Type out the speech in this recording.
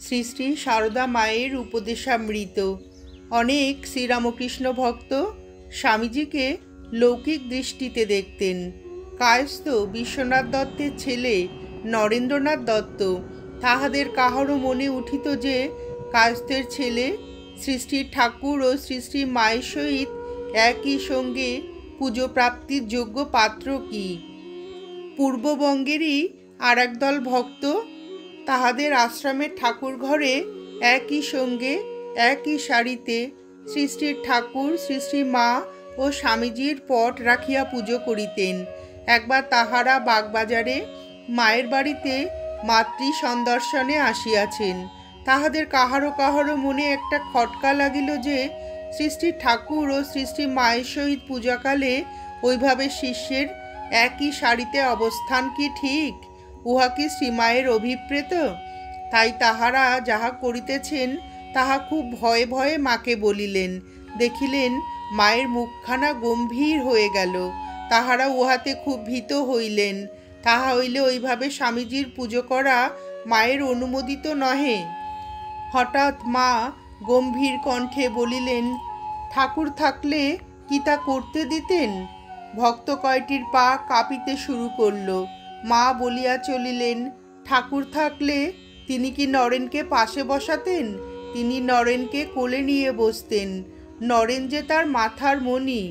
শ্রী শ্রী সারদা মায়ের উপদেশামৃত। অনেক শ্রীরামকৃষ্ণ ভক্ত স্বামীজিকে লৌকিক দৃষ্টিতে দেখতেন। কায়স্থ বিশ্বনাথ দত্তের ছেলে নরেন্দ্রনাথ দত্ত তাহাদের কাহারও মনে উঠিত যে কায়স্থের ছেলে শ্রী শ্রী ঠাকুর ও শ্রী শ্রী মায়ের সহিত একই সঙ্গে পুজো প্রাপ্তির যোগ্য পাত্র কি। পূর্ববঙ্গেরই আর একদল ভক্ত তাহাদের আশ্রমের ঠাকুর ঘরে একই সঙ্গে একই সারিতে শ্রী শ্রী ঠাকুর শ্রী শ্রী মা ও স্বামীজির পট রাখিয়া পুজো করিতেন। একবার তাহারা বাগবাজারে মায়ের বাড়িতে মাতৃ সন্দর্শনে আসিয়াছেন। তাহাদের কাহারো কাহারো মনে একটা খটকা লাগিল যে শ্রী শ্রী ঠাকুর ও শ্রী শ্রী মায়ের সহিত পূজাকালে ওইভাবে শিষ্যের একই সারিতে অবস্থান কি ঠিক? উহা কি শ্রীমায়ের অভিপ্রেত? তাই তাহারা যাহা করিতেছেন তাহা খুব ভয়ে ভয়ে মাকে বলিলেন। দেখিলেন মায়ের মুখখানা গম্ভীর হয়ে গেল। তাহারা উহাতে খুব ভীত হইলেন। তাহা হইলে ওইভাবে স্বামীজির পুজো করা মায়ের অনুমোদিত নহে। হঠাৎ মা গম্ভীর কণ্ঠে বলিলেন, ঠাকুর থাকলে কি তা করতে দিতেন? ভক্ত কয়টির পা কাঁপিতে শুরু করল। মা বলিয়া চলিলেন, ঠাকুর থাকলে তিনি কি নরেনকে পাশে বসাতেন? তিনি নরেনকে কোলে নিয়ে বসতেন। নরেন যে তার মাথার মণি।